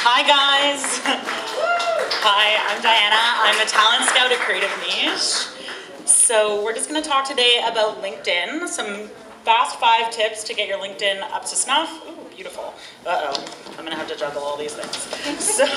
Hi guys. Hi, I'm Diana. I'm a talent scout at Creative Niche. So we're just going to talk today about LinkedIn, some fast 5 tips to get your LinkedIn up to snuff. Ooh, beautiful. Uh-oh, I'm going to have to juggle all these things. So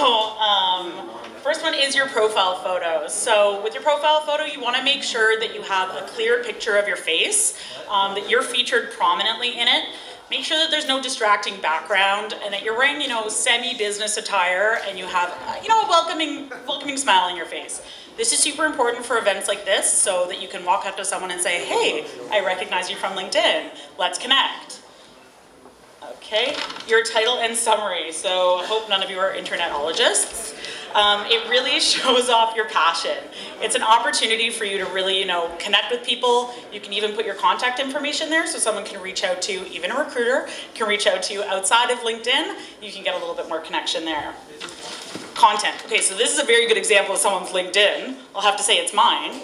first one is your profile photo. So with your profile photo, you want to make sure that you have a clear picture of your face, that you're featured prominently in it. Make sure that there's no distracting background and that you're wearing, semi-business attire and you have, a welcoming smile on your face. This is super important for events like this so that you can walk up to someone and say, hey, I recognize you from LinkedIn. Let's connect. Okay, your title and summary. So I hope none of you are internetologists. It really shows off your passion. It's an opportunity for you to really, connect with people. You can even put your contact information there so someone can reach out to you, even a recruiter can reach out to you outside of LinkedIn. You can get a little bit more connection there. Content. Okay, so this is a very good example of someone's LinkedIn. I'll have to say it's mine.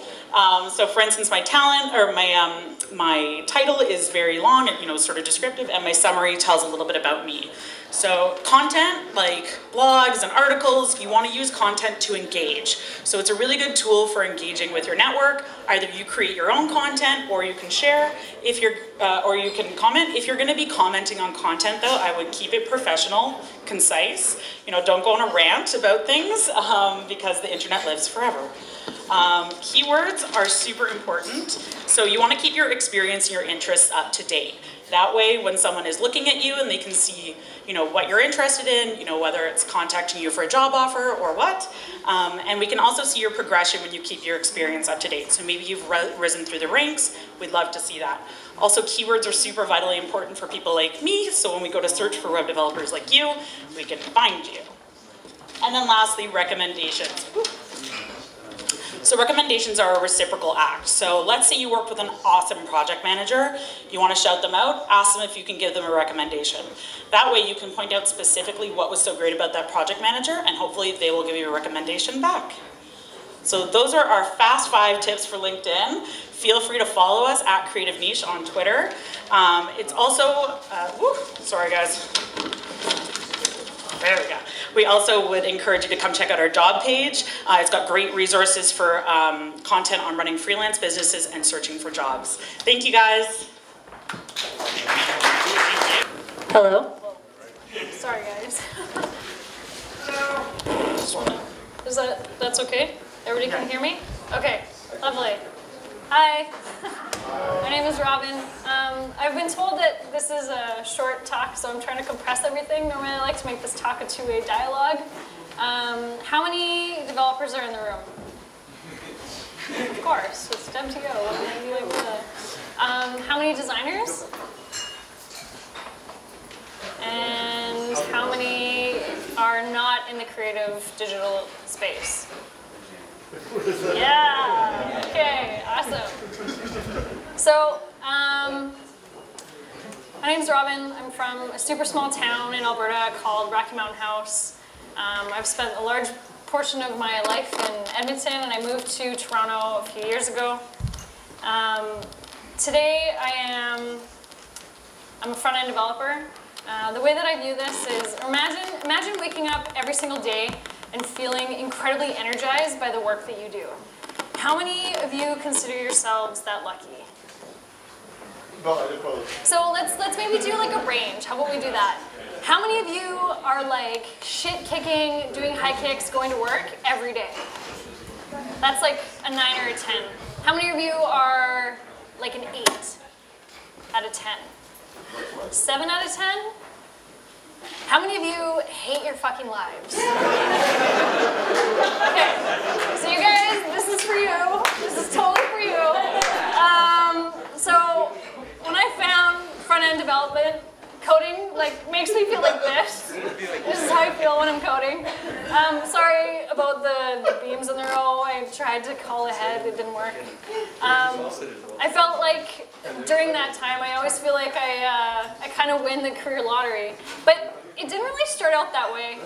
So for instance, my talent or my title is very long and sort of descriptive, and my summary tells a little bit about me. So content, like blogs and articles, you want to use content to engage. So it's a really good tool for engaging with your network. Either you create your own content, or you can share, or you can comment. If you're going to be commenting on content, though, I would keep it professional, concise. Don't go on a rant about things because the internet lives forever. Keywords are super important. So you want to keep your experience and your interests up to date. That way, when someone is looking at you and they can see, what you're interested in, whether it's contacting you for a job offer or what. And we can also see your progression when you keep your experience up to date. So maybe you've risen through the ranks. We'd love to see that. Also, keywords are super vitally important for people like me. So when we go to search for web developers like you, we can find you. And then lastly, recommendations. So recommendations are a reciprocal act. So let's say you work with an awesome project manager. You want to shout them out, ask them if you can give them a recommendation. That way you can point out specifically what was so great about that project manager, and hopefully they will give you a recommendation back. So those are our fast 5 tips for LinkedIn. Feel free to follow us at Creative Niche on Twitter. It's also, sorry guys. There we go. We also would encourage you to come check out our job page. It's got great resources for content on running freelance businesses and searching for jobs. Thank you, guys. Hello. Sorry, guys. That's okay? Everybody can hear me? Okay, lovely. Hi. My name is Robyn. I've been told that this is a short talk, so I'm trying to compress everything. Normally I like to make this talk a two-way dialogue. How many developers are in the room? Of course, it's DevTO. What can I do like that? How many designers? And how many are not in the creative digital space? Yeah, okay, awesome. So, my name's Robyn. I'm from a super small town in Alberta called Rocky Mountain House. I've spent a large portion of my life in Edmonton, and I moved to Toronto a few years ago. Today I'm a front-end developer. The way that I view this is, imagine waking up every single day and feeling incredibly energized by the work that you do. How many of you consider yourselves that lucky? So let's maybe do like a range. How about we do that? How many of you are like shit-kicking, doing high kicks, going to work every day? That's like a 9 or a 10. How many of you are like an 8 out of 10? 7 out of 10? How many of you hate your fucking lives? Okay, so you guys, this is for you. This is totally for you. So when I found front-end development, coding makes me feel like this. This is how I feel when I'm coding. Sorry about the beams in the row. I tried to call ahead, it didn't work. I felt like during that time, I always feel like I kind of win the career lottery. But it didn't really start out that way.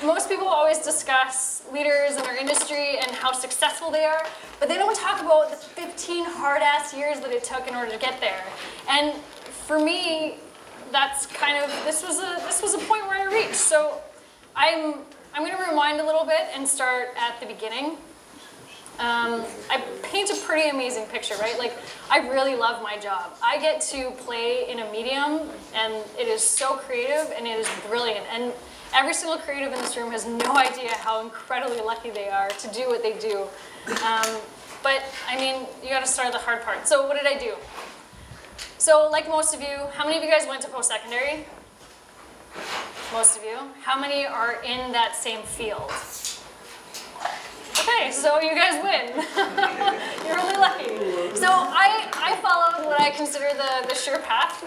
Most people always discuss leaders in our industry and how successful they are, but they don't talk about the 15 hard-ass years that it took in order to get there. And for me, that's kind of, this was a point where I reached. So I'm going to rewind a little bit and start at the beginning. I paint a pretty amazing picture, right? Like, I really love my job. I get to play in a medium, and it is so creative, and it is brilliant. And every single creative in this room has no idea how incredibly lucky they are to do what they do. But, I mean, you got to start the hard part. So what did I do? So, like most of you, how many of you guys went to post-secondary? Most of you. How many are in that same field? Okay, so you guys win. You're really lucky. So I followed what I consider the sure path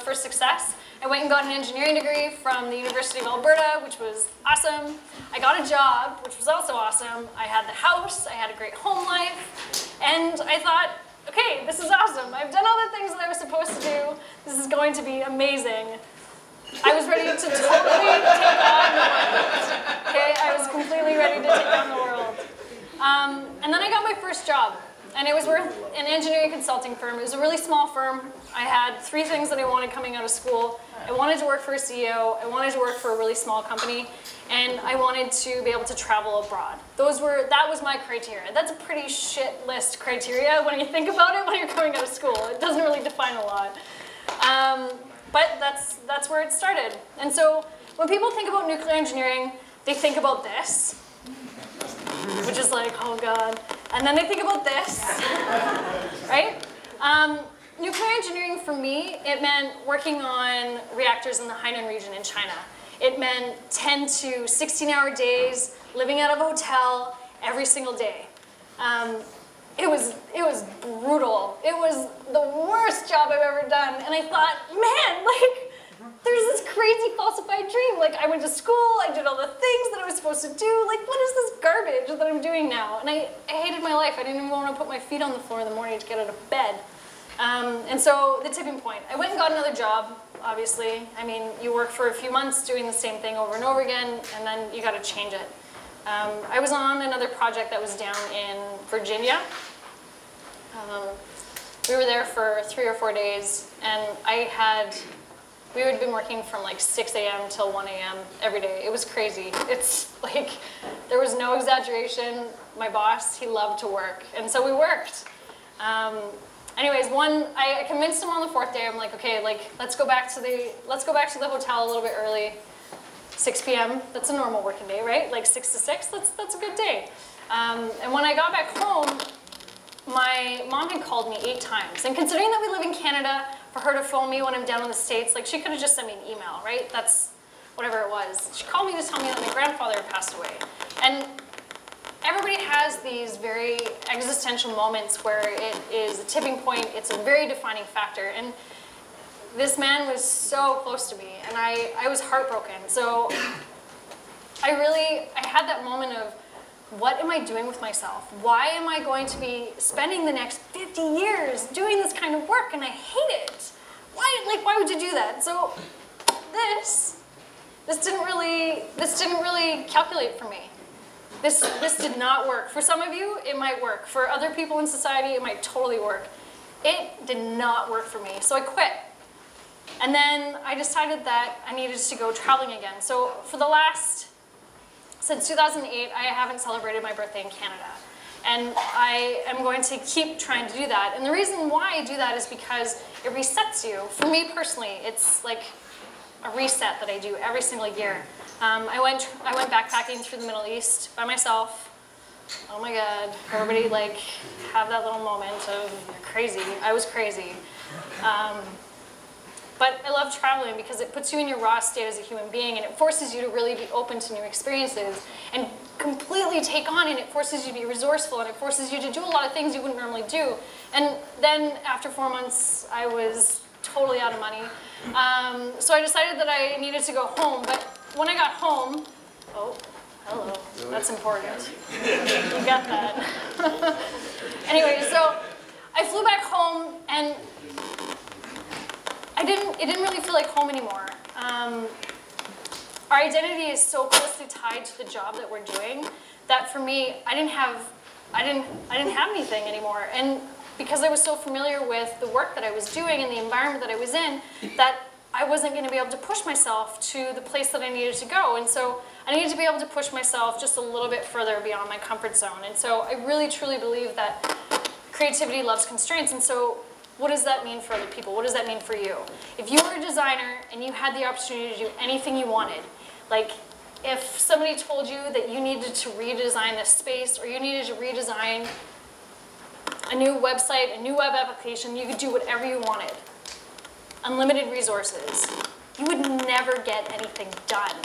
for success. I went and got an engineering degree from the University of Alberta, which was awesome. I got a job, which was also awesome. I had the house, I had a great home life, and I thought, okay, this is awesome. I've done all the things that I was supposed to do. This is going to be amazing. I was ready to totally take on the world. Okay, I was completely ready to take on the world. And then I got my first job, and it was with an engineering consulting firm. It was a really small firm. I had 3 things that I wanted coming out of school. I wanted to work for a CEO, I wanted to work for a really small company, and I wanted to be able to travel abroad. That was my criteria. That's a pretty shit list criteria when you think about it when you're coming out of school. It doesn't really define a lot. But that's where it started. And so when people think about nuclear engineering, they think about this, which is like, oh God. And then they think about this, right? Nuclear engineering for me, it meant working on reactors in the Hainan region in China. It meant 10 to 16-hour days, living out of a hotel every single day. It was brutal. It was the worst job I've ever done. And I thought, man, like, there's this crazy falsified dream. Like, I went to school, I did all the things that I was supposed to do. Like, what is this garbage that I'm doing now? And I hated my life. I didn't even want to put my feet on the floor in the morning to get out of bed. And so the tipping point. I went and got another job, obviously. I mean, you work for a few months doing the same thing over and over again, and then you got to change it. I was on another project that was down in Virginia. We were there for 3 or 4 days, and we had been working from like 6 a.m. till 1 a.m. every day. It was crazy. It's like, there was no exaggeration. My boss, he loved to work, and so we worked. Anyways, I convinced him on the 4th day. I'm like, okay, like let's go back to the hotel a little bit early. 6 p.m. That's a normal working day, right? Like 6 to 6. That's a good day. And when I got back home, my mom had called me 8 times. And considering that we live in Canada, for her to phone me when I'm down in the States, like she could have just sent me an email, right? That's whatever it was. She called me to tell me that my grandfather had passed away. And everybody has these very existential moments where it is a tipping point. It's a very defining factor. And this man was so close to me, and I was heartbroken. So I had that moment of, what am I doing with myself? Why am I going to be spending the next 50 years doing this kind of work, and I hate it? Why would you do that? So this didn't really calculate for me. This did not work. For some of you, it might work. For other people in society, it might totally work. It did not work for me, so I quit. And then I decided that I needed to go traveling again. So since 2008, I haven't celebrated my birthday in Canada. And I am going to keep trying to do that. And the reason why I do that is because it resets you. For me personally, it's like a reset that I do every single year. I went backpacking through the Middle East by myself. Oh my God, everybody like have that little moment of crazy. I was crazy. But I love traveling because it puts you in your raw state as a human being, and it forces you to really be open to new experiences and completely take on, and it forces you to be resourceful, and it forces you to do a lot of things you wouldn't normally do. And then after 4 months, I was totally out of money. So I decided that I needed to go home, but when I got home, oh, hello, that's important. You got that. Anyway, so I flew back home, and it didn't really feel like home anymore. Our identity is so closely tied to the job that we're doing that for me, I didn't have anything anymore. And because I was so familiar with the work that I was doing and the environment that I was in, that I wasn't going to be able to push myself to the place that I needed to go. And so I needed to be able to push myself just a little bit further beyond my comfort zone. And so I really, truly believe that creativity loves constraints. And so what does that mean for other people? What does that mean for you? If you were a designer and you had the opportunity to do anything you wanted, like if somebody told you that you needed to redesign this space or you needed to redesign a new website, a new web application, you could do whatever you wanted. Unlimited resources. You would never get anything done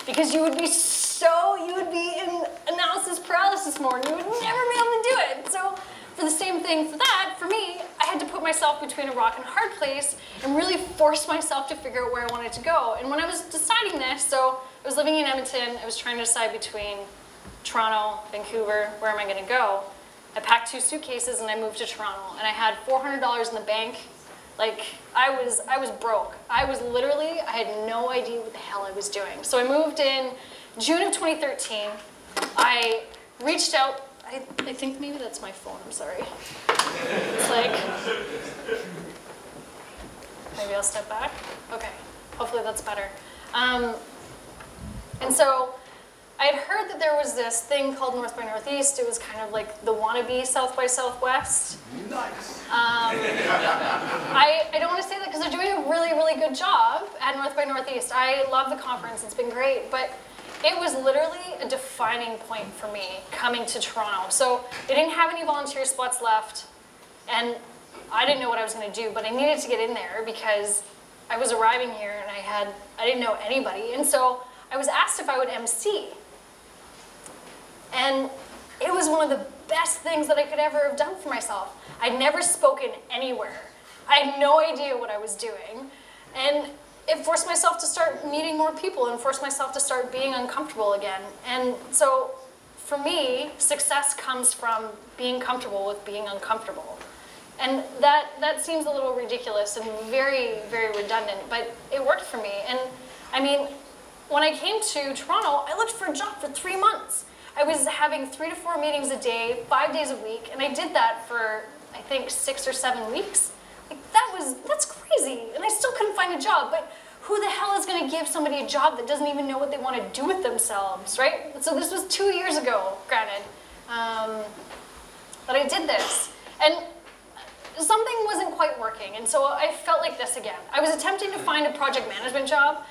because you would be in analysis paralysis mode. You would never be able to do it. So for the same thing for that, for me, I had to put myself between a rock and a hard place and really force myself to figure out where I wanted to go. And when I was deciding this, so I was living in Edmonton, I was trying to decide between Toronto, Vancouver, where am I gonna go? I packed 2 suitcases and I moved to Toronto and I had $400 in the bank. Like, I was broke. I had no idea what the hell I was doing. So I moved in June of 2013. I reached out, I think maybe that's my phone, I'm sorry. It's like, maybe I'll step back. Okay, hopefully that's better. And so I had heard that there was this thing called North by Northeast. It was kind of like the wannabe South by Southwest. Nice. I don't want to say that because they're doing a really, really good job at North by Northeast. I love the conference. It's been great. But it was literally a defining point for me coming to Toronto. So they didn't have any volunteer spots left. And I didn't know what I was going to do. But I needed to get in there because I was arriving here and I didn't know anybody. And so I was asked if I would MC. And it was one of the best things that I could ever have done for myself. I'd never spoken anywhere. I had no idea what I was doing. And it forced myself to start meeting more people and forced myself to start being uncomfortable again. And so for me, success comes from being comfortable with being uncomfortable. And that seems a little ridiculous and very, very redundant, but it worked for me. And I mean, when I came to Toronto, I looked for a job for 3 months. I was having 3 to 4 meetings a day, 5 days a week, and I did that for, I think, 6 or 7 weeks. Like, that's crazy, and I still couldn't find a job, but who the hell is gonna give somebody a job that doesn't even know what they want to do with themselves, right? So this was 2 years ago, granted, that I did this. And something wasn't quite working, and so I felt like this again. I was attempting to find a project management job,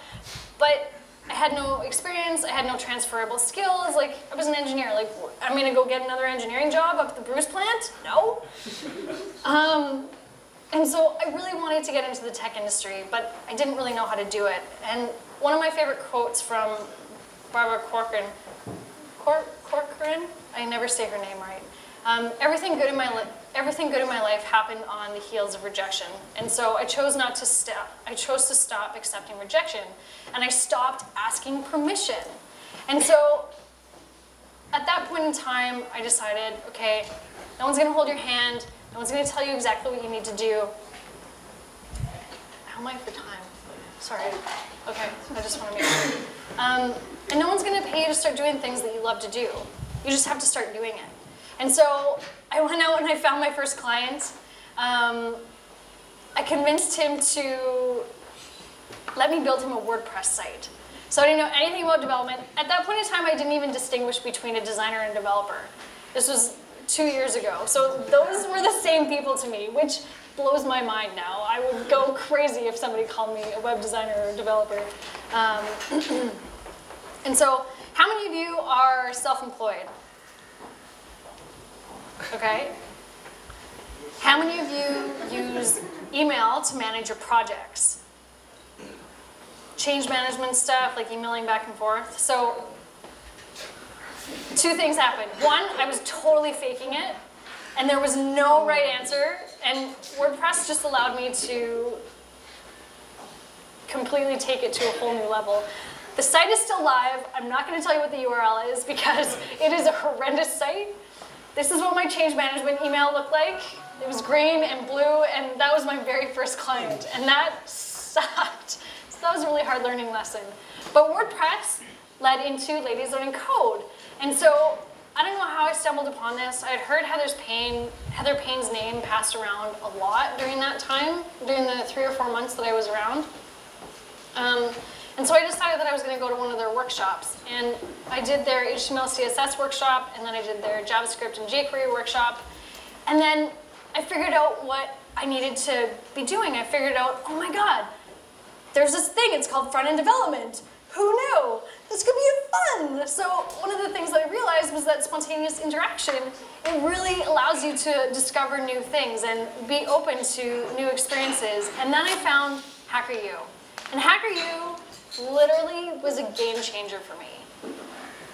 but I had no experience, I had no transferable skills, like, I was an engineer, like, I'm gonna go get another engineering job up at the Bruce plant? No. And so I really wanted to get into the tech industry, but I didn't really know how to do it. And one of my favorite quotes from Barbara Corcoran, I never say her name right. Everything good in my life happened on the heels of rejection. And so I chose to stop accepting rejection. And I stopped asking permission. And so at that point in time, I decided, okay, no one's gonna hold your hand, no one's gonna tell you exactly what you need to do. How am I for time? Sorry. Okay, I just wanna make sure. And no one's gonna pay you to start doing things that you love to do. You just have to start doing it. And so I went out and I found my first client. I convinced him to let me build him a WordPress site. So I didn't know anything about development. At that point in time, I didn't even distinguish between a designer and a developer. This was 2 years ago. So those were the same people to me, which blows my mind now. I would go crazy if somebody called me a web designer or a developer. And so how many of you are self-employed? Okay. How many of you use email to manage your projects? Change management stuff, like emailing back and forth. So 2 things happened. One, I was totally faking it, and there was no right answer, and WordPress just allowed me to completely take it to a whole new level. The site is still live. I'm not going to tell you what the URL is because it is a horrendous site. This is what my change management email looked like. It was green and blue, and that was my very first client, and that sucked. So that was a really hard learning lesson. But WordPress led into Ladies Learning Code. And so I don't know how I stumbled upon this. I had heard Heather Payne's name passed around a lot during that time, during the 3 or 4 months that I was around. And so I decided that I was going to go to one of their workshops. And I did their HTML, CSS workshop, and then I did their JavaScript and jQuery workshop. And then I figured out what I needed to be doing. I figured out, oh my God, there's this thing, it's called front-end development. Who knew? This could be fun. So one of the things that I realized was that spontaneous interaction, it really allows you to discover new things and be open to new experiences. And then I found HackerU. And HackerU literally was a game changer for me.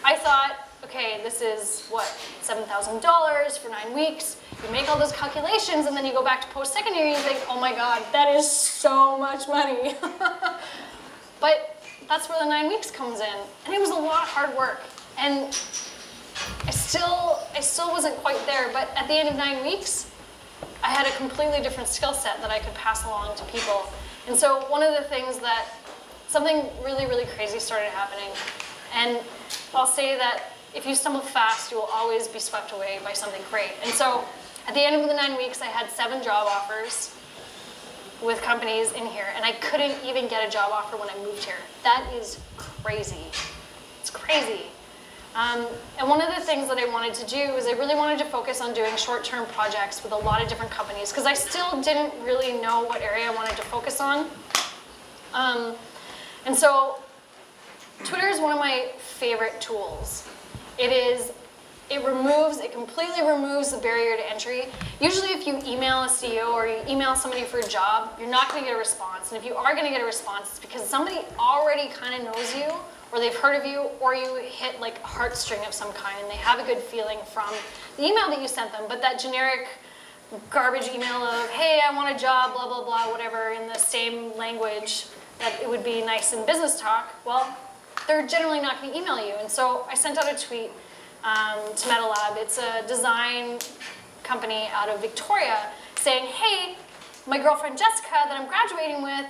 I thought, okay, this is what, $7,000 for 9 weeks. You make all those calculations and then you go back to post-secondary and you think, oh my God, that is so much money. But that's where the 9 weeks comes in. And it was a lot of hard work. And I still wasn't quite there, but at the end of 9 weeks, I had a completely different skill set that I could pass along to people. And so one of the things that, something really, really crazy started happening. And I'll say that if you stumble fast, you will always be swept away by something great. And so at the end of the 9 weeks, I had 7 job offers with companies in here, and I couldn't even get a job offer when I moved here. That is crazy. It's crazy. And one of the things that I wanted to do is I really wanted to focus on doing short-term projects with a lot of different companies, because I still didn't really know what area I wanted to focus on. And so Twitter is one of my favorite tools. It completely removes the barrier to entry. Usually if you email a CEO or you email somebody for a job, you're not going to get a response. And if you are going to get a response, it's because somebody already kind of knows you, or they've heard of you, or you hit like a heartstring of some kind, and they have a good feeling from the email that you sent them. But that generic garbage email of, hey, I want a job, blah, blah, blah, whatever, in the same language that it would be nice in business talk, well, they're generally not going to email you. And so I sent out a tweet to MetaLab. It's a design company out of Victoria saying, hey, my girlfriend Jessica that I'm graduating with,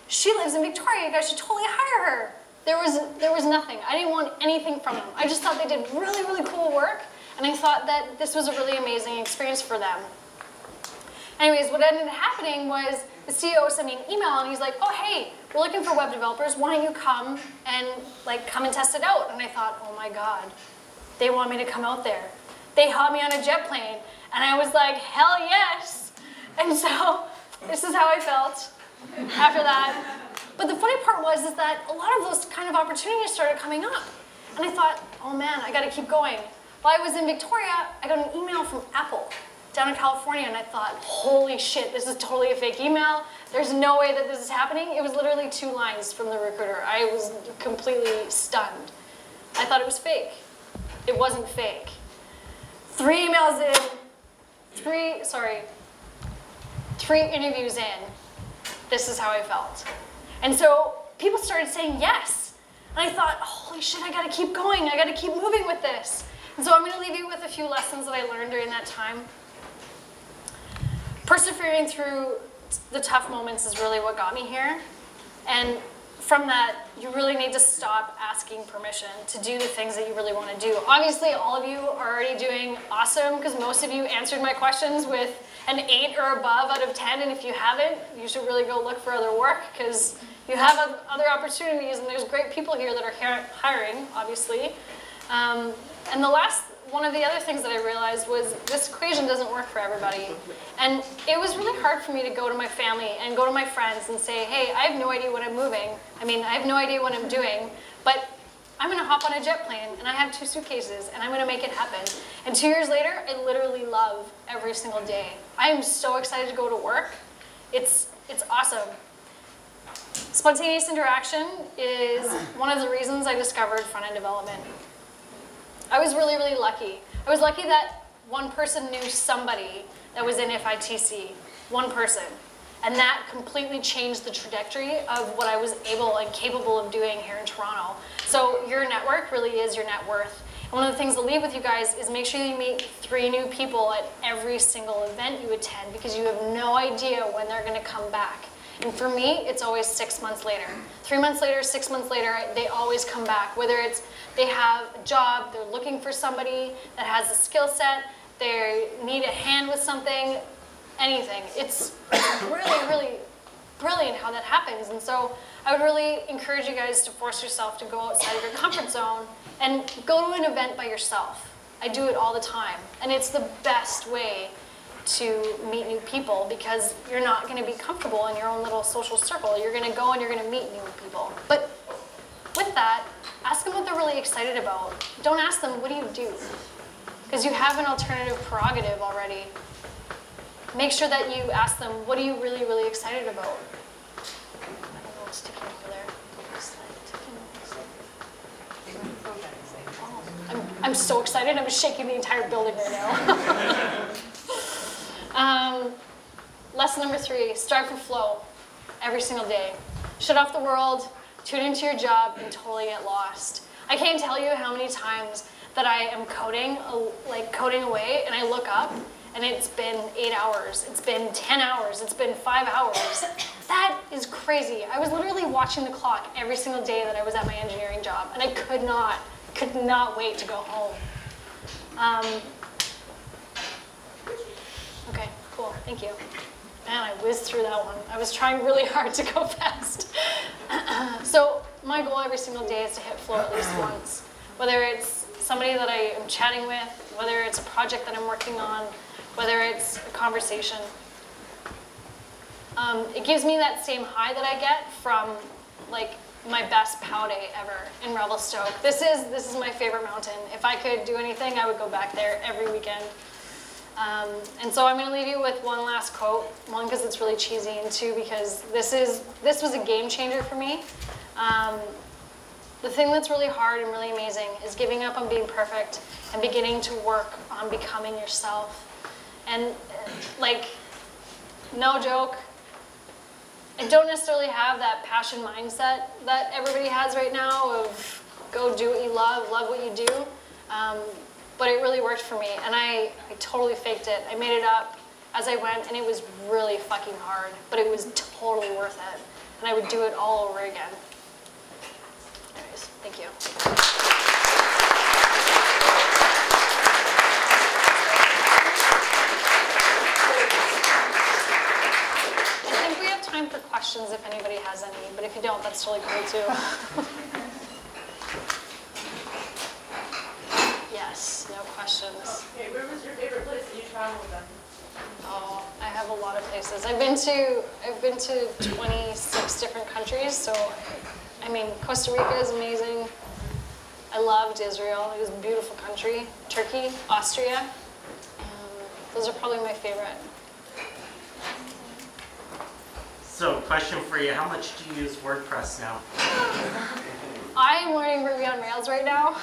she lives in Victoria. You guys should totally hire her. There was nothing. I didn't want anything from them. I just thought they did really, really cool work, and I thought that this was a really amazing experience for them. Anyways, what ended up happening was the CEO sent me an email, and he's like, oh, hey, we're looking for web developers. Why don't you come and test it out? And I thought, oh my God, they want me to come out there. They hot me on a jet plane, and I was like, hell yes. And so this is how I felt after that. But the funny part was that a lot of those kind of opportunities started coming up. And I thought, oh man, I gotta keep going. While I was in Victoria, I got an email from Apple down in California, and I thought, holy shit, this is totally a fake email. There's no way that this is happening. It was literally 2 lines from the recruiter. I was completely stunned. I thought it was fake. It wasn't fake. 3 emails in, 3 interviews in, this is how I felt. And so people started saying yes. And I thought, holy shit, I gotta keep going. I gotta keep moving with this. And so I'm gonna leave you with a few lessons that I learned during that time. Persevering through the tough moments is really what got me here. And from that, you really need to stop asking permission to do the things that you really want to do. Obviously, all of you are already doing awesome, because most of you answered my questions with an 8 or above out of 10, and if you haven't, you should really go look for other work, because you have other opportunities, and there's great people here that are hiring, obviously. And one of the other things that I realized was this equation doesn't work for everybody. And it was really hard for me to go to my family and go to my friends and say, hey, I have no idea what I'm moving. I mean, I have no idea what I'm doing, but I'm gonna hop on a jet plane and I have 2 suitcases and I'm gonna make it happen. And 2 years later, I literally love every single day. I am so excited to go to work. It's awesome. Spontaneous interaction is one of the reasons I discovered front-end development. I was really, really lucky. I was lucky that one person knew somebody that was in FITC, one person. And that completely changed the trajectory of what I was able and capable of doing here in Toronto. So your network really is your net worth. And one of the things I'll leave with you guys is make sure you meet 3 new people at every single event you attend, because you have no idea when they're gonna come back. And for me, it's always 6 months later. 3 months later, 6 months later, they always come back. Whether it's they have a job, they're looking for somebody that has a skill set, they need a hand with something, anything. It's really, really brilliant how that happens. And so I would really encourage you guys to force yourself to go outside of your comfort zone and go to an event by yourself. I do it all the time, and it's the best way to meet new people because you're not going to be comfortable in your own little social circle. You're going to go and you're going to meet new people. But with that, ask them what they're really excited about. Don't ask them, what do you do? Because you have an alternative prerogative already. Make sure that you ask them, what are you really, really excited about? I don't know what's sticking over there. I'm so excited. I'm shaking the entire building right now. Lesson number 3, strive for flow every single day. Shut off the world, tune into your job, and totally get lost. I can't tell you how many times that I am coding, coding away, and I look up, and it's been 8 hours, it's been 10 hours, it's been 5 hours. That is crazy. I was literally watching the clock every single day that I was at my engineering job, and I could not wait to go home. Okay, cool, thank you. Man, I whizzed through that one. I was trying really hard to go fast. So my goal every single day is to hit flow at least once. Whether it's somebody that I am chatting with, whether it's a project that I'm working on, whether it's a conversation. It gives me that same high that I get from like my best POW day ever in Revelstoke. This is my favorite mountain. If I could do anything, I would go back there every weekend. And so I'm going to leave you with one last quote. One, because it's really cheesy, and two, because this was a game changer for me. The thing that's really hard and really amazing is giving up on being perfect and beginning to work on becoming yourself. And like, no joke, I don't necessarily have that passion mindset that everybody has right now of go do what you love what you do. But it really worked for me, and I totally faked it. I made it up as I went, and it was really fucking hard, but it was totally worth it. And I would do it all over again. Anyways, thank you. I think we have time for questions if anybody has any, but if you don't, that's totally cool too. Yes, no questions. Okay, where was your favorite place that you traveled then? Oh, I have a lot of places. I've been to 26 different countries, so I mean, Costa Rica is amazing. I loved Israel. It was a beautiful country. Turkey, Austria. Those are probably my favorite. So, question for you, how much do you use WordPress now? I'm learning Ruby on Rails right now.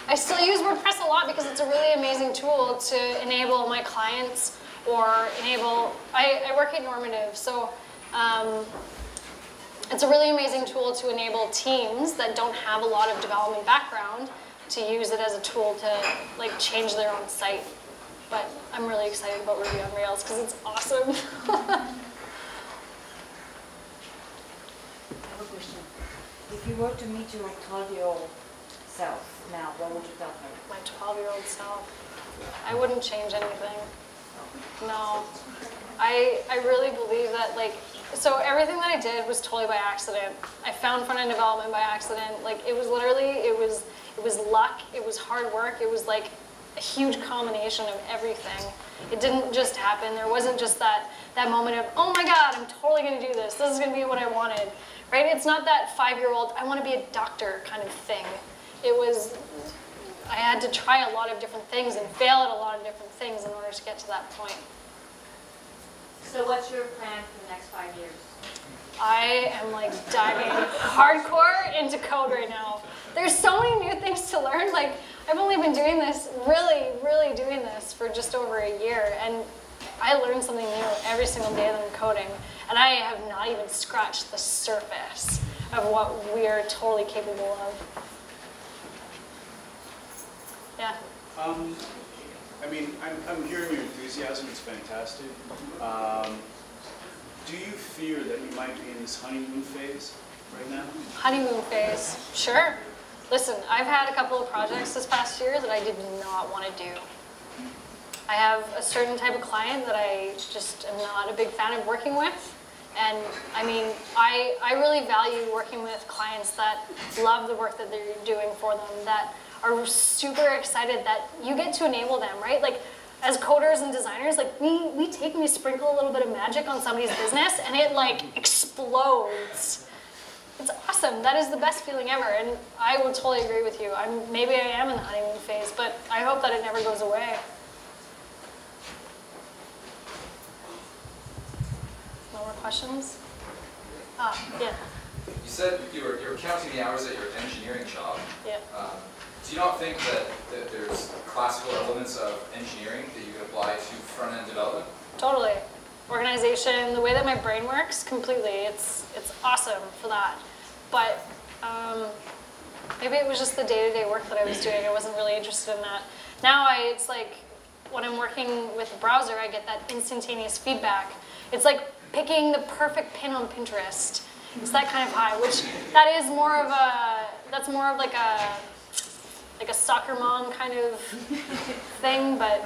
I still use WordPress a lot because it's a really amazing tool to enable my clients or enable, I work at Normative, so it's a really amazing tool to enable teams that don't have a lot of development background to use it as a tool to like change their own site. But I'm really excited about Ruby on Rails because it's awesome. If you were to meet your 12-year-old self now, what would you tell her? My 12-year-old self. I wouldn't change anything. No. I really believe that, like, so everything that I did was totally by accident. I found front-end development by accident. Like, it was literally, it was luck, it was hard work, it was like a huge combination of everything. It didn't just happen. There wasn't just that moment of, oh my God, I'm totally gonna do this. This is gonna be what I wanted. Right? It's not that 5-year-old, I want to be a doctor kind of thing. It was, I had to try a lot of different things and fail at a lot of different things in order to get to that point. So what's your plan for the next 5 years? I am like diving hardcore into code right now. There's so many new things to learn. Like, I've only been doing this, really doing this for just over a year, and I learn something new every single day that I'm coding. And I have not even scratched the surface of what we are totally capable of. Yeah. I mean, I'm hearing your enthusiasm. It's fantastic. Do you fear that you might be in this honeymoon phase right now? Honeymoon phase, sure. Listen, I've had a couple of projects this past year that I did not want to do. I have a certain type of client that I just am not a big fan of working with. And I mean, I really value working with clients that love the work that they're doing for them, that are super excited that you get to enable them, right? Like, as coders and designers, like we take and we sprinkle a little bit of magic on somebody's business and it like explodes. It's awesome. That is the best feeling ever. And I would totally agree with you. Maybe I am in the honeymoon phase, but I hope that it never goes away. No more questions? Yeah. You said you were counting the hours at your engineering job. Yeah. Do you not think that there's classical elements of engineering that you could apply to front-end development? Totally. Organization, the way that my brain works, completely. It's awesome for that. But maybe it was just the day-to-day work that I was doing. I wasn't really interested in that. Now it's like when I'm working with a browser, I get that instantaneous feedback. It's like picking the perfect pin on Pinterest. It's that kind of high, which that's more of like a soccer mom kind of thing, but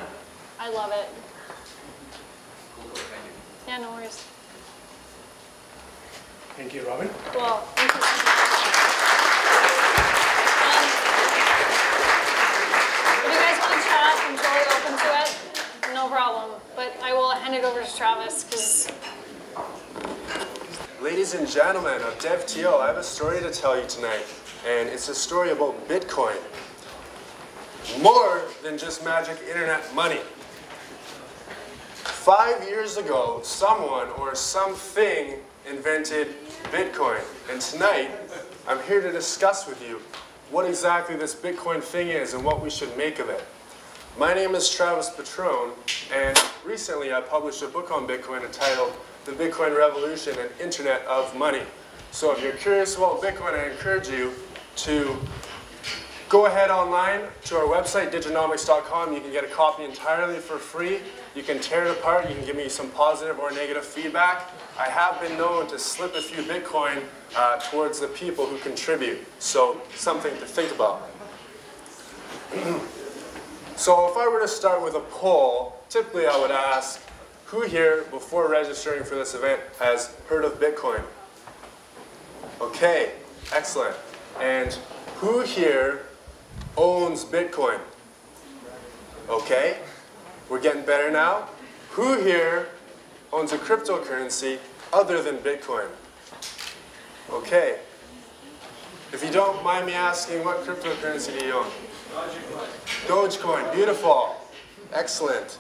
I love it. Cool, thank you. Yeah, no worries. Thank you, Robyn. Well, thank you. If you guys want to chat, I'm totally open to it. No problem. But I will hand it over to Travis, because... Ladies and gentlemen of DevTO, I have a story to tell you tonight, and it's a story about Bitcoin. More than just magic internet money. 5 years ago, someone or something invented Bitcoin, and tonight I'm here to discuss with you what exactly this Bitcoin thing is and what we should make of it. My name is Travis Patron, and recently I published a book on Bitcoin entitled The Bitcoin Revolution and Internet of Money. So if you're curious about Bitcoin, I encourage you to go ahead online to our website, diginomics.com. You can get a copy entirely for free. You can tear it apart. You can give me some positive or negative feedback. I have been known to slip a few Bitcoin towards the people who contribute. So something to think about. So if I were to start with a poll, typically I would ask, who here, before registering for this event, has heard of Bitcoin? Okay, excellent. And who here owns Bitcoin? Okay, we're getting better now. Who here owns a cryptocurrency other than Bitcoin? Okay. If you don't mind me asking, what cryptocurrency do you own? Dogecoin, beautiful. Excellent.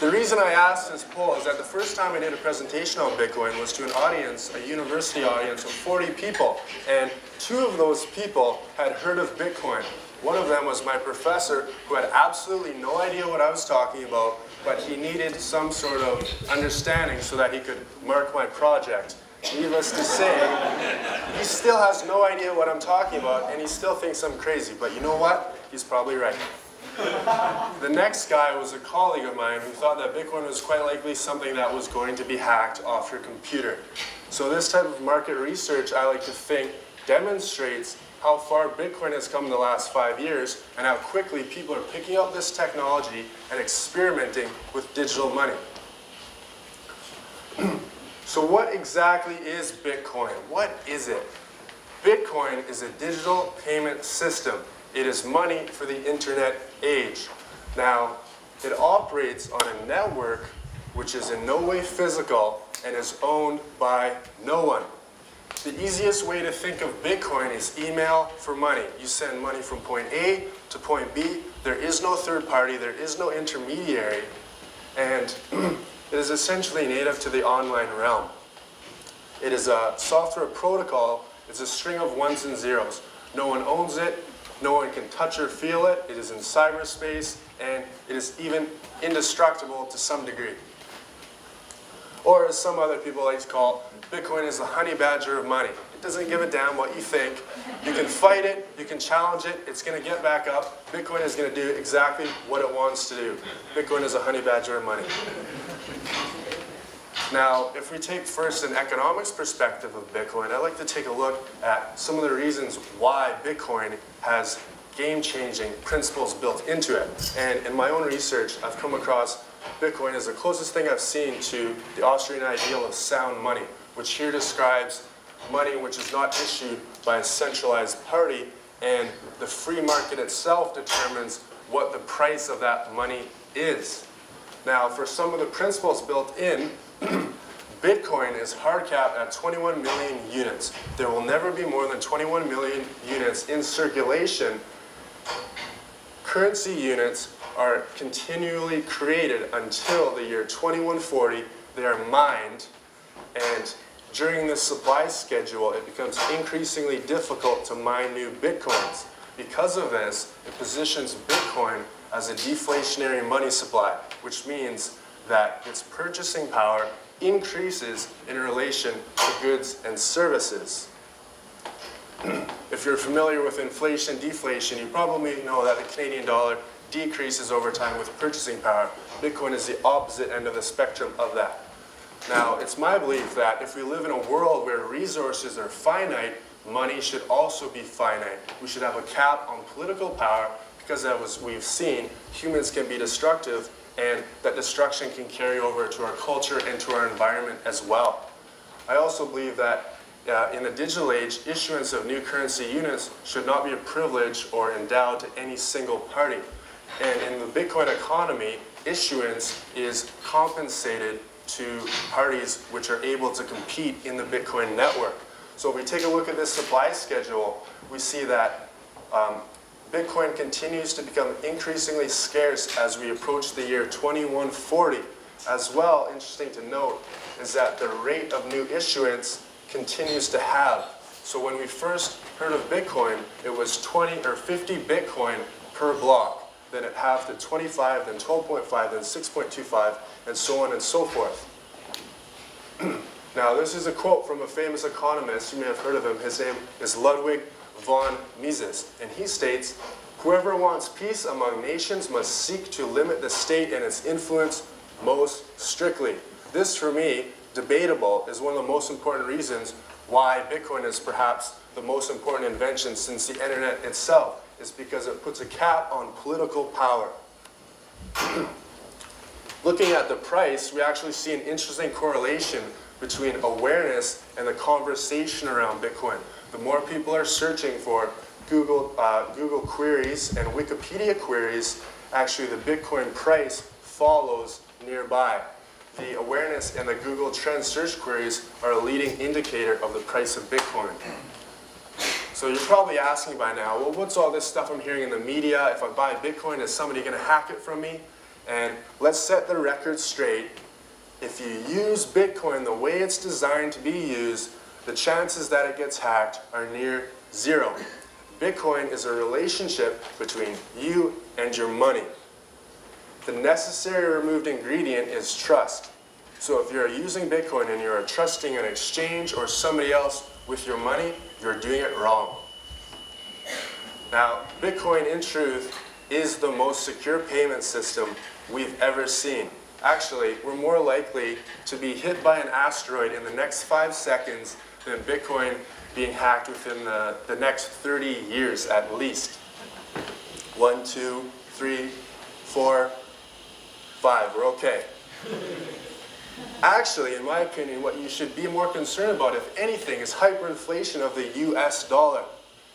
The reason I asked this poll is that the first time I did a presentation on Bitcoin was to an audience, a university audience of 40 people, and 2 of those people had heard of Bitcoin. One of them was my professor, who had absolutely no idea what I was talking about, but he needed some sort of understanding so that he could mark my project. Needless to say, he still has no idea what I'm talking about, and he still thinks I'm crazy, but you know what? He's probably right. The next guy was a colleague of mine who thought that Bitcoin was quite likely something that was going to be hacked off your computer. So this type of market research, I like to think, demonstrates how far Bitcoin has come in the last 5 years and how quickly people are picking up this technology and experimenting with digital money. So what exactly is Bitcoin? What is it? Bitcoin is a digital payment system. It is money for the internet age. Now, it operates on a network which is in no way physical and is owned by no one. The easiest way to think of Bitcoin is email for money. You send money from point A to point B. There is no third party, there is no intermediary, and it is essentially native to the online realm. It is a software protocol. It's a string of ones and zeros. No one owns it. No one can touch or feel it. It is in cyberspace, and it is even indestructible to some degree. Or as some other people like to call, Bitcoin is the honey badger of money. It doesn't give a damn what you think. You can fight it, you can challenge it, it's going to get back up. Bitcoin is going to do exactly what it wants to do. Bitcoin is a honey badger of money. Now, if we take first an economics perspective of Bitcoin, I'd like to take a look at some of the reasons why Bitcoin has game-changing principles built into it. And in my own research, I've come across Bitcoin is the closest thing I've seen to the Austrian ideal of sound money, which here describes money which is not issued by a centralized party, and the free market itself determines what the price of that money is. Now, for some of the principles built in, Bitcoin is hard capped at 21 million units. There will never be more than 21 million units in circulation. Currency units are continually created until the year 2140. They are mined, and during this supply schedule, it becomes increasingly difficult to mine new Bitcoins. Because of this, it positions Bitcoin as a deflationary money supply, which means that its purchasing power increases in relation to goods and services. If you're familiar with inflation, deflation, you probably know that the Canadian dollar decreases over time with purchasing power. Bitcoin is the opposite end of the spectrum of that. Now, it's my belief that if we live in a world where resources are finite, money should also be finite. We should have a cap on political power because, as we've seen, humans can be destructive, and that destruction can carry over to our culture and to our environment as well. I also believe that in the digital age, issuance of new currency units should not be a privilege or endowed to any single party. And in the Bitcoin economy, issuance is compensated to parties which are able to compete in the Bitcoin network. So if we take a look at this supply schedule, we see that Bitcoin continues to become increasingly scarce as we approach the year 2140. As well, interesting to note is that the rate of new issuance continues to halve. So when we first heard of Bitcoin, it was 20 or 50 Bitcoin per block. Then it halved to 25, then 12.5, then 6.25, and so on and so forth. Now, this is a quote from a famous economist. You may have heard of him. His name is Ludwig von Mises, and he states, "Whoever wants peace among nations must seek to limit the state and its influence most strictly." This, for me, debatable, is one of the most important reasons why Bitcoin is perhaps the most important invention since the internet itself, is because it puts a cap on political power. Looking at the price, we actually see an interesting correlation between awareness and the conversation around Bitcoin. The more people are searching for Google queries and Wikipedia queries, actually the Bitcoin price follows nearby. The awareness and the Google Trend search queries are a leading indicator of the price of Bitcoin. So you're probably asking by now, well, what's all this stuff I'm hearing in the media? If I buy Bitcoin, is somebody going to hack it from me? And let's set the record straight. If you use Bitcoin the way it's designed to be used, the chances that it gets hacked are near zero. Bitcoin is a relationship between you and your money. The necessary removed ingredient is trust. So if you're using Bitcoin and you're trusting an exchange or somebody else with your money, you're doing it wrong. Now, Bitcoin, in truth, is the most secure payment system we've ever seen. Actually, we're more likely to be hit by an asteroid in the next 5 seconds than Bitcoin being hacked within the next 30 years at least. 1, 2, 3, 4, 5, we're okay. Actually, in my opinion, what you should be more concerned about, if anything, is hyperinflation of the US dollar.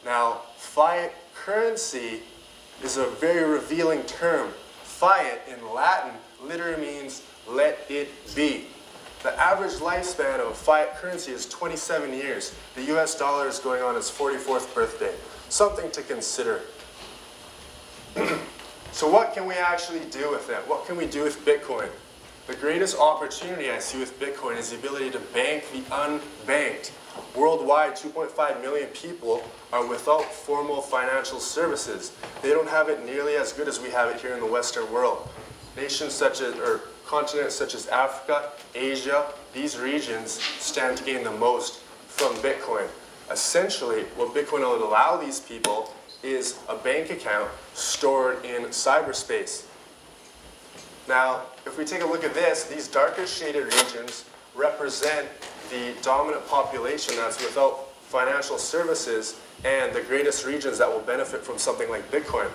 Now, fiat currency is a very revealing term. Fiat in Latin literally means let it be. The average lifespan of a fiat currency is 27 years. The US dollar is going on its 44th birthday. Something to consider. So what can we actually do with it? What can we do with Bitcoin? The greatest opportunity I see with Bitcoin is the ability to bank the unbanked. Worldwide, 2.5 million people are without formal financial services. They don't have it nearly as good as we have it here in the Western world. Nations such as, or continents such as Africa, Asia, these regions stand to gain the most from Bitcoin. Essentially, what Bitcoin will allow these people is a bank account stored in cyberspace. Now, if we take a look at this, these darker shaded regions represent the dominant population that's without financial services and the greatest regions that will benefit from something like Bitcoin.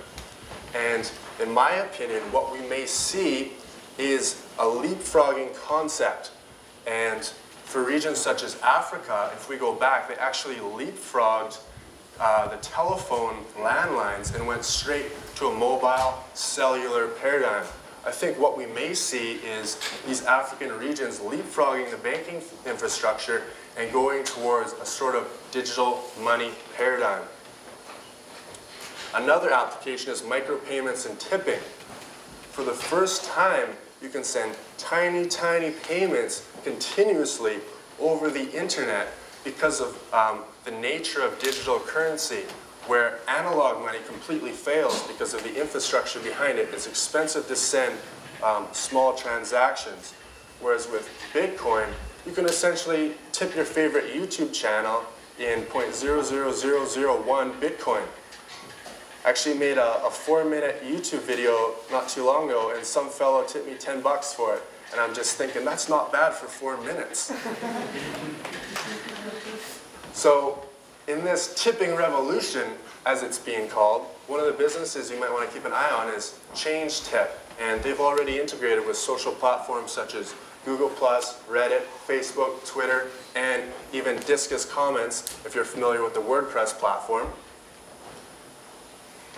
And in my opinion, what we may see is a leapfrogging concept. And for regions such as Africa, if we go back, they actually leapfrogged the telephone landlines and went straight to a mobile cellular paradigm. I think what we may see is these African regions leapfrogging the banking infrastructure and going towards a sort of digital money paradigm. Another application is micropayments and tipping. For the first time, you can send tiny, tiny payments continuously over the internet because of the nature of digital currency, where analog money completely fails because of the infrastructure behind it. It's expensive to send small transactions. Whereas with Bitcoin, you can essentially tip your favorite YouTube channel in 0.00001 Bitcoin. Actually made a 4-minute YouTube video not too long ago, and some fellow tipped me 10 bucks for it. And I'm just thinking, that's not bad for 4 minutes. So in this tipping revolution, as it's being called, one of the businesses you might want to keep an eye on is ChangeTip. And they've already integrated with social platforms such as Google+, Reddit, Facebook, Twitter, and even Disqus Comments, if you're familiar with the WordPress platform.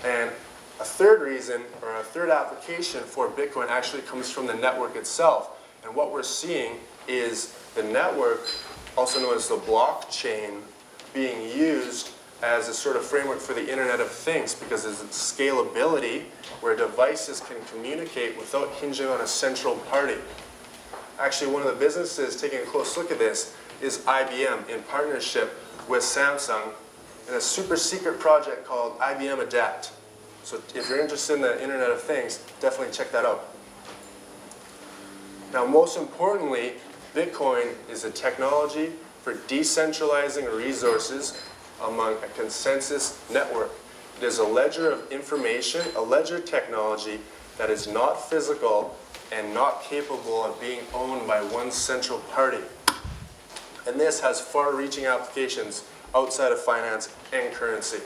And a third reason, or a third application for Bitcoin actually comes from the network itself. And what we're seeing is the network, also known as the blockchain, being used as a sort of framework for the Internet of Things because of its scalability, where devices can communicate without hinging on a central party. Actually, one of the businesses taking a close look at this is IBM in partnership with Samsung in a super secret project called IBM Adapt. So if you're interested in the Internet of Things, definitely check that out. Now, most importantly, Bitcoin is a technology for decentralizing resources among a consensus network. It is a ledger of information, a ledger technology that is not physical and not capable of being owned by one central party. And this has far-reaching applications outside of finance and currency.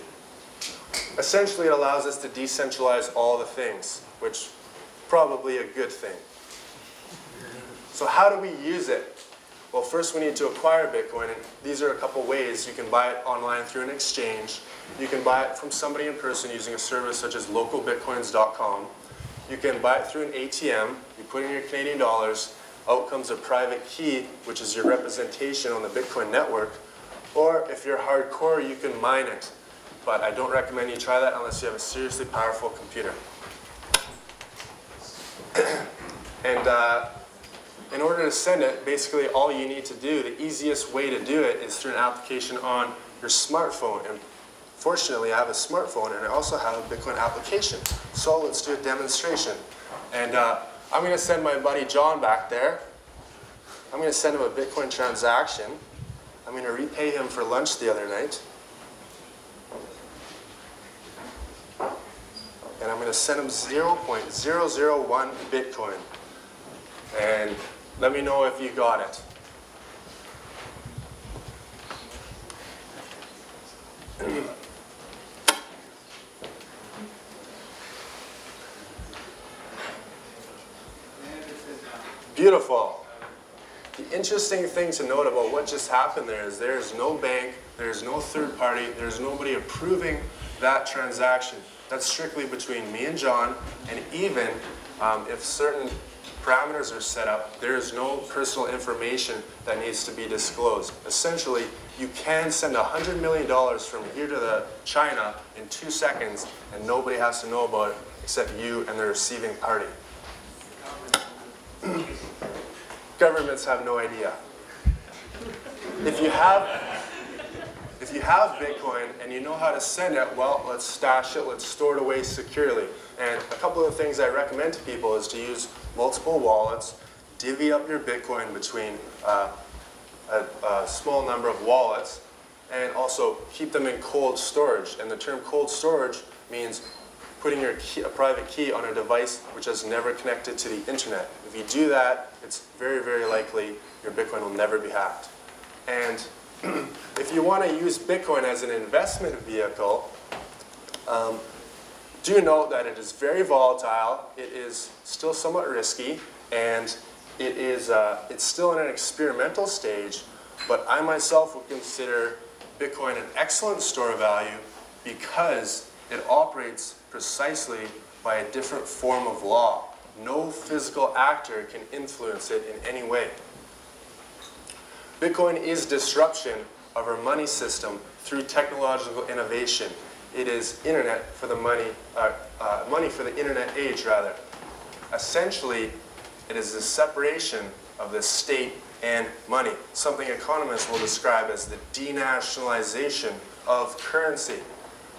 Essentially, it allows us to decentralize all the things, which is probably a good thing. So how do we use it? Well, first we need to acquire Bitcoin, and these are a couple ways. You can buy it online through an exchange. You can buy it from somebody in person using a service such as localbitcoins.com. You can buy it through an ATM. You put in your Canadian dollars. Out comes a private key, which is your representation on the Bitcoin network. Or if you're hardcore, you can mine it. But I don't recommend you try that unless you have a seriously powerful computer. And in order to send it, basically all you need to do, the easiest way to do it is through an application on your smartphone. And fortunately, I have a smartphone and I also have a Bitcoin application. So let's do a demonstration. And I'm going to send my buddy John back there. I'm going to send him a Bitcoin transaction. I'm going to repay him for lunch the other night. And I'm going to send him 0.001 Bitcoin. And let me know if you got it. Beautiful. The interesting thing to note about what just happened there is there's no bank, there's no third party, there's nobody approving that transaction. That's strictly between me and John, and even if certain parameters are set up, there is no personal information that needs to be disclosed. Essentially, you can send $100 million from here to China in 2 seconds, and nobody has to know about it except you and the receiving party. Governments have no idea. If you have Bitcoin and you know how to send it, well, let's stash it, let's store it away securely. And a couple of things I recommend to people is to use multiple wallets, divvy up your Bitcoin between a small number of wallets, and also keep them in cold storage. And the term cold storage means putting your key, a private key on a device which has never connected to the internet. If you do that, it's very, very likely your Bitcoin will never be hacked. And if you want to use Bitcoin as an investment vehicle, do note that it is very volatile, it is still somewhat risky, and it's still in an experimental stage, but I myself would consider Bitcoin an excellent store of value because it operates precisely by a different form of law. No physical actor can influence it in any way. Bitcoin is disruption of our money system through technological innovation. It is internet for the money for the internet age, rather. Essentially, it is the separation of the state and money, something economists will describe as the denationalization of currency.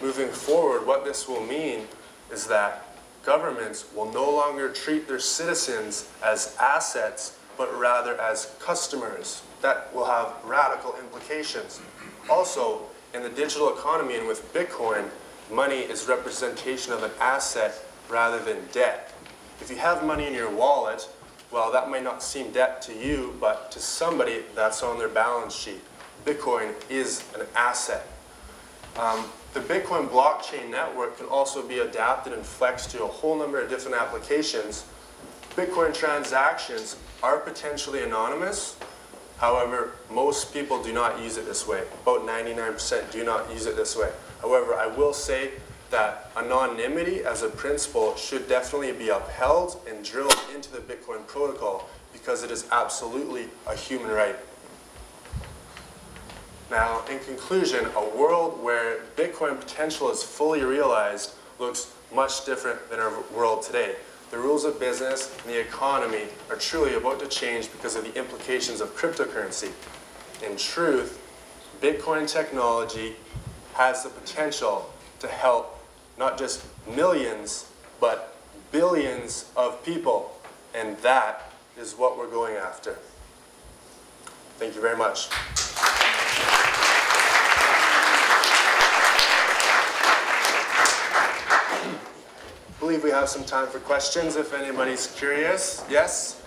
Moving forward, what this will mean is that governments will no longer treat their citizens as assets, but rather as customers. That will have radical implications. Also, in the digital economy and with Bitcoin, money is representation of an asset rather than debt. If you have money in your wallet, well, that might not seem debt to you, but to somebody that's on their balance sheet. Bitcoin is an asset. The Bitcoin blockchain network can also be adapted and flexed to a whole number of different applications. Bitcoin transactions are potentially anonymous. However, most people do not use it this way. About 99% do not use it this way. However, I will say that anonymity as a principle should definitely be upheld and drilled into the Bitcoin protocol because it is absolutely a human right. Now, in conclusion, a world where Bitcoin potential is fully realized looks much different than our world today. The rules of business and the economy are truly about to change because of the implications of cryptocurrency. In truth, Bitcoin technology has the potential to help not just millions, but billions of people. And that is what we're going after. Thank you very much. I believe we have some time for questions if anybody's curious. Yes?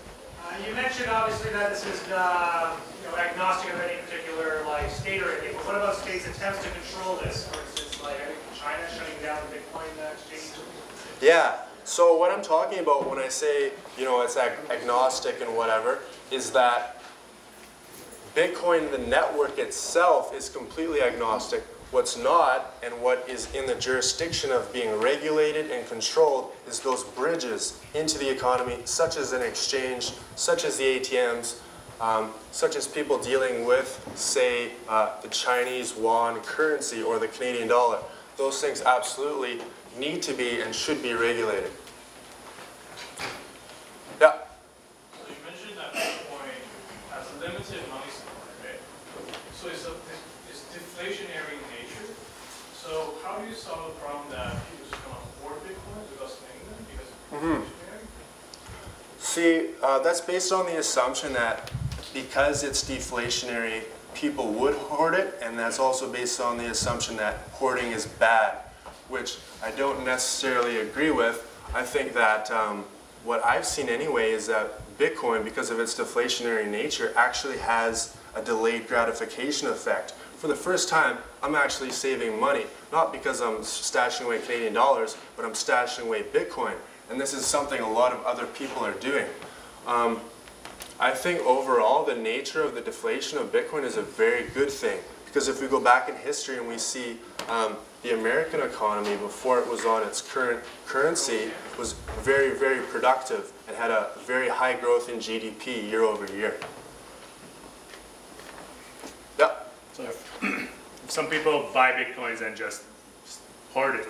You mentioned obviously that this is agnostic of any particular state or anything, but what about states' attempts to control this? For instance, I think China shutting down the Bitcoin exchange? Yeah. So what I'm talking about when I say, it's agnostic and whatever, is that Bitcoin, the network itself, is completely agnostic. What's not, and what is in the jurisdiction of being regulated and controlled, is those bridges into the economy, such as an exchange, such as the ATMs, such as people dealing with, say, the Chinese yuan currency or the Canadian dollar. Those things absolutely need to be and should be regulated. Yeah? So you mentioned that Bitcoin has a limited money supply, right? So it's deflationary in nature. So how do you solve the problem that people just can't afford Bitcoin without spending them because it's deflationary? See, that's based on the assumption that because it's deflationary, people would hoard it, and that's also based on the assumption that hoarding is bad, which I don't necessarily agree with. I think that what I've seen anyway is that Bitcoin, because of its deflationary nature, actually has a delayed gratification effect. For the first time, I'm actually saving money, not because I'm stashing away Canadian dollars, but I'm stashing away Bitcoin. And this is something a lot of other people are doing. I think overall, the nature of the deflation of Bitcoin is a very good thing. Because if we go back in history and we see the American economy before it was on its current currency was very, very productive and had a very high growth in GDP year over year. Yeah? So if some people buy Bitcoins and just hoard it,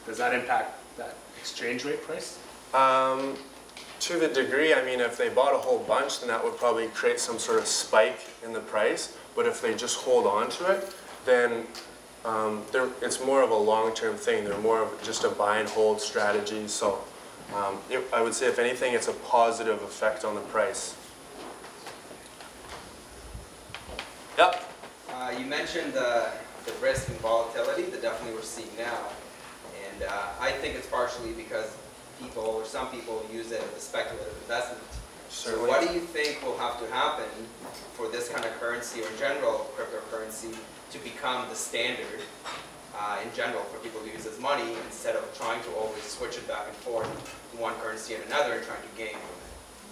does that impact that exchange rate price? To the degree, I mean, if they bought a whole bunch, then that would probably create some sort of spike in the price. But if they just hold on to it, then it's more of a long-term thing. They're more of just a buy and hold strategy. So I would say, if anything, it's a positive effect on the price. Yep. You mentioned the risk and volatility that definitely we're seeing now. And I think it's partially because people, or some people, use it as a speculative investment. Certainly. So what do you think will have to happen for this kind of currency, or in general cryptocurrency, to become the standard in general for people to use as money, instead of trying to always switch it back and forth from one currency and another and trying to gain from it?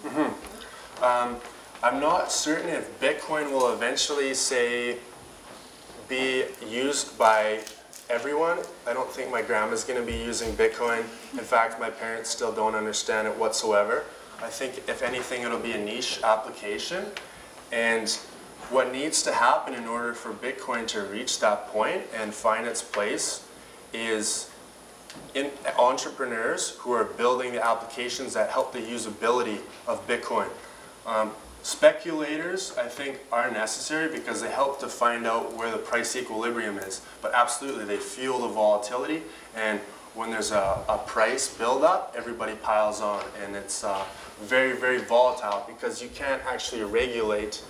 I'm not certain if Bitcoin will eventually, say, be used by everyone. I don't think my grandma's going to be using Bitcoin. In fact, my parents still don't understand it whatsoever. I think, if anything, it'll be a niche application. And what needs to happen in order for Bitcoin to reach that point and find its place is entrepreneurs who are building the applications that help the usability of Bitcoin. Speculators, I think, are necessary because they help to find out where the price equilibrium is. But absolutely, they fuel the volatility, and when there's a price build-up, everybody piles on, and it's very, very volatile because you can't actually regulate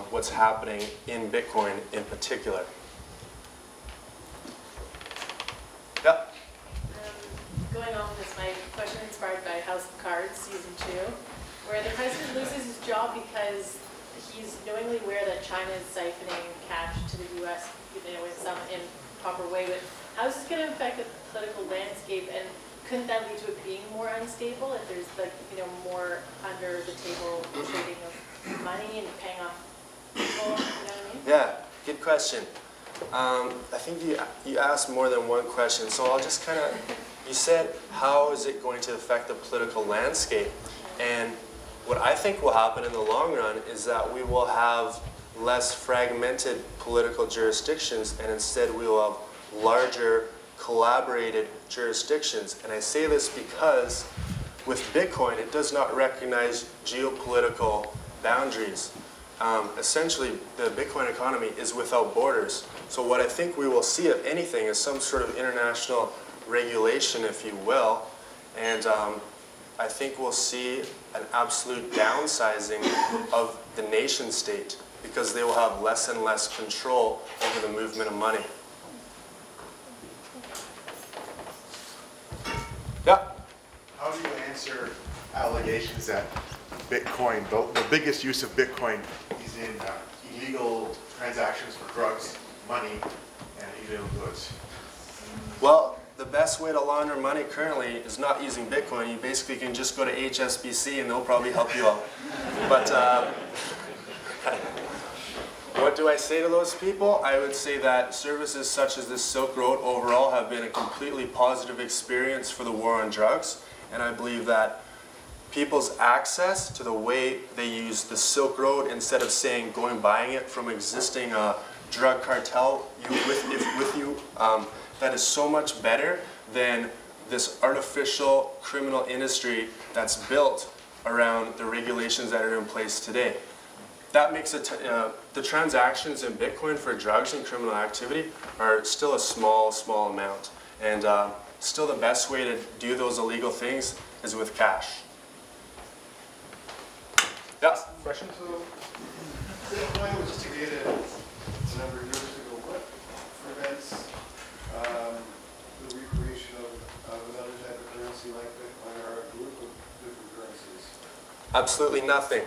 what's happening in Bitcoin in particular. Yep. Going on with this, my question inspired by House of Cards Season 2, where the president loses his job because he's knowingly aware that China is siphoning cash to the U.S. In some improper way. But how is this going to affect the political landscape, and couldn't that lead to it being more unstable if there's more under the table trading of money and paying off people? You know what I mean? Yeah, good question. I think you asked more than one question, so I'll just kind of, you said, how is it going to affect the political landscape? And what I think will happen in the long run is that we will have less fragmented political jurisdictions, and instead we will have larger collaborated jurisdictions. And I say this because with Bitcoin, it does not recognize geopolitical boundaries. Essentially, the Bitcoin economy is without borders. So what I think we will see, if anything, is some sort of international regulation, if you will. And I think we'll see an absolute downsizing of the nation state because they will have less and less control over the movement of money. Yeah? How do you answer allegations that Bitcoin, the biggest use of Bitcoin is in illegal transactions for drugs, money, and illegal goods? Well, the best way to launder money currently is not using Bitcoin. You basically can just go to HSBC and they'll probably help you out. But what do I say to those people? I would say that services such as this Silk Road overall have been a completely positive experience for the war on drugs. And I believe that people's access to the way they use the Silk Road, instead of saying buying it from existing drug cartel with you, that is so much better than this artificial criminal industry that's built around the regulations that are in place today. That makes it, the transactions in Bitcoin for drugs and criminal activity are still a small amount. And still the best way to do those illegal things is with cash. Yeah, question? So, Bitcoin was just created a number of years ago. What prevents the recreation of another type of currency like Bitcoin or a group of different currencies? Absolutely nothing.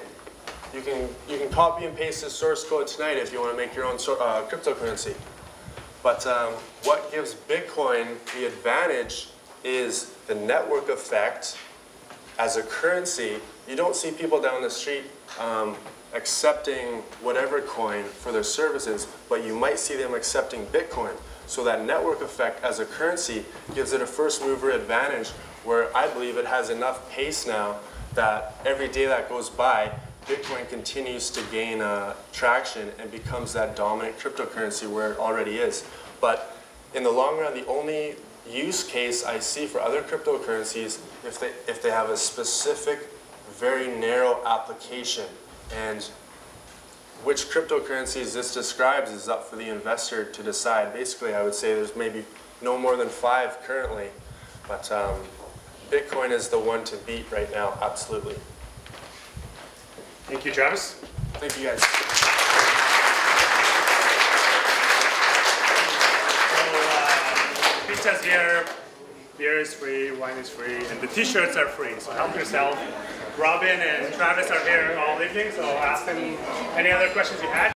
You can copy and paste the source code tonight if you want to make your own cryptocurrency. But what gives Bitcoin the advantage is the network effect. As a currency, you don't see people down the street accepting whatever coin for their services, but you might see them accepting Bitcoin. So that network effect as a currency gives it a first mover advantage, where I believe it has enough pace now that every day that goes by, Bitcoin continues to gain traction and becomes that dominant cryptocurrency where it already is. But in the long run, the only use case I see for other cryptocurrencies if they have a specific, very narrow application. And which cryptocurrencies this describes is up for the investor to decide. Basically, I would say there's maybe no more than 5 currently, but Bitcoin is the one to beat right now, absolutely. Thank you, Travis. Thank you, guys. So, pizza's here, beer is free, wine is free, and the t-shirts are free, so help yourself. Robyn and Travis are here all evening, so ask them any other questions you had.